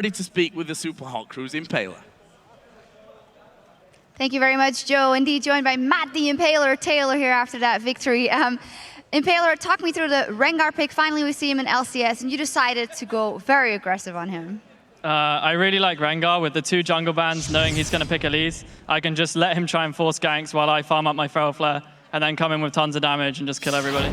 Ready to speak with the Super Hot Crew's Impaler. Thank you very much, Joe. Indeed, joined by Matt the Impaler Taylor here after that victory. Impaler, talk me through the Rengar pick. Finally, we see him in LCS, and you decided to go very aggressive on him. I really like Rengar with the 2 jungle bans, knowing he's going to pick Elise. I can just let him try and force ganks while I farm up my Feral Flare, and then come in with tons of damage and just kill everybody.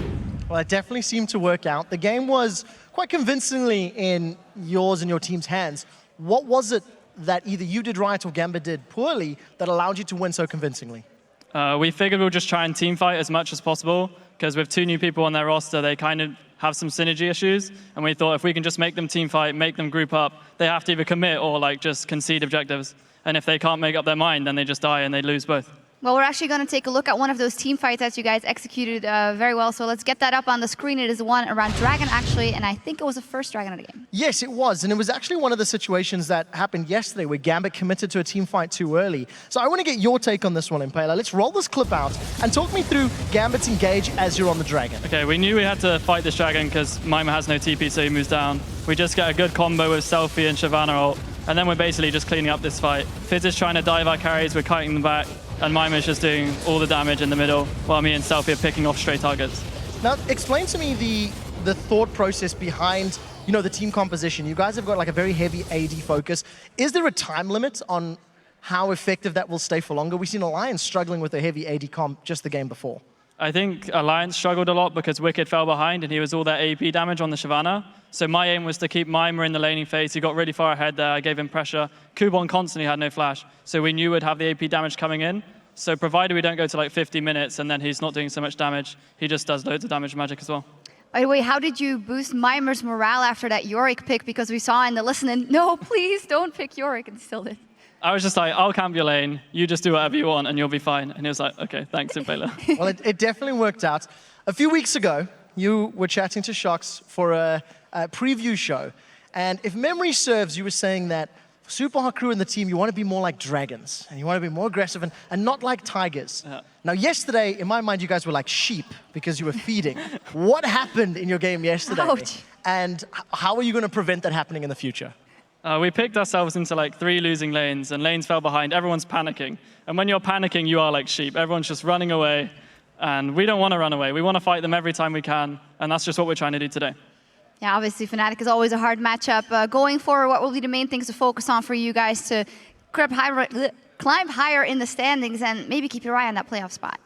Well, it definitely seemed to work out. The game was quite convincingly in yours and your team's hands. What was it that either you did right or Gambit did poorly that allowed you to win so convincingly? We figured we'll just try and team fight as much as possible, because with 2 new people on their roster, they kind of have some synergy issues, and we thought if we can just make them team fight, make them group up, they have to either commit or like just concede objectives. And if they can't make up their mind, then they just die and they lose both. Well, we're actually going to take a look at one of those team fights that you guys executed very well. So let's get that up on the screen. It is one around Dragon, actually, and I think it was the first Dragon of the game. Yes, it was, and it was actually one of the situations that happened yesterday where Gambit committed to a team fight too early. So I want to get your take on this one, Impaler. Let's roll this clip out and talk me through Gambit's engage as you're on the Dragon. Okay, we knew we had to fight this Dragon because Mima has no TP, so he moves down. We just get a good combo with Selfie and Shyvana ult, and then we're basically just cleaning up this fight. Fizz is trying to dive our carries, we're kiting them back, and Mima is just doing all the damage in the middle, while me and Selfie are picking off stray targets. Now, explain to me the thought process behind, the team composition. You guys have got like a very heavy AD focus. Is there a time limit on how effective that will stay for longer? We've seen Alliance struggling with a heavy AD comp just the game before. I think Alliance struggled a lot because Wicked fell behind and he was all that AP damage on the Shyvana. So my aim was to keep Mima in the laning phase. He got really far ahead there. I gave him pressure. Kubon constantly had no flash. So we knew we'd have the AP damage coming in. So provided we don't go to like 50 minutes and then he's not doing so much damage, he just does loads of damage magic as well. By the way, how did you boost Mimer's morale after that Yorick pick? Because we saw in the listening, no, please don't pick Yorick, and still did. I was just like, I'll camp your lane, you just do whatever you want and you'll be fine. And he was like, okay, thanks, Impaler. Well, it definitely worked out. A few weeks ago, you were chatting to Shox for a preview show. And if memory serves, you were saying that for Super Hot Crew and the team, you want to be more like dragons. And you want to be more aggressive and not like tigers. Yeah. Now, yesterday, in my mind, you guys were like sheep because you were feeding. What happened in your game yesterday? Ouch. And how are you going to prevent that happening in the future? We picked ourselves into like 3 losing lanes and lanes fell behind. Everyone's panicking. And when you're panicking, you are like sheep. Everyone's just running away. And we don't want to run away. We want to fight them every time we can. And that's just what we're trying to do today. Yeah, obviously, Fnatic is always a hard matchup. Going forward, what will be the main things to focus on for you guys to climb higher in the standings and maybe keep your eye on that playoff spot?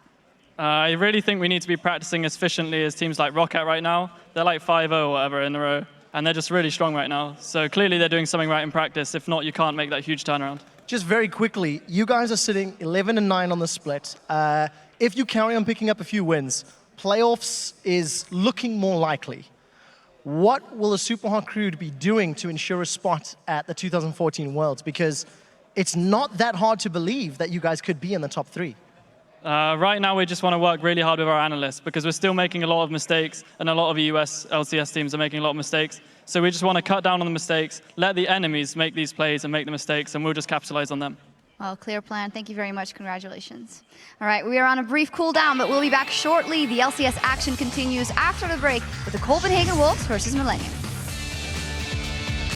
I really think we need to be practicing as efficiently as teams like Rocket right now. They're like 5-0 or whatever in a row. And they're just really strong right now. So clearly they're doing something right in practice. If not, you can't make that huge turnaround. Just very quickly, you guys are sitting 11-9 on the split. If you carry on picking up a few wins, playoffs is looking more likely. What will the Super Hot Crew be doing to ensure a spot at the 2014 Worlds? Because it's not that hard to believe that you guys could be in the top 3. Right now, we just want to work really hard with our analysts because we're still making a lot of mistakes and a lot of US LCS teams are making a lot of mistakes. So we just want to cut down on the mistakes, let the enemies make these plays and make the mistakes, and we'll just capitalize on them. Well, clear plan. Thank you very much. Congratulations. All right, we are on a brief cooldown, but we'll be back shortly. The LCS action continues after the break with the Copenhagen Wolves versus Millennium.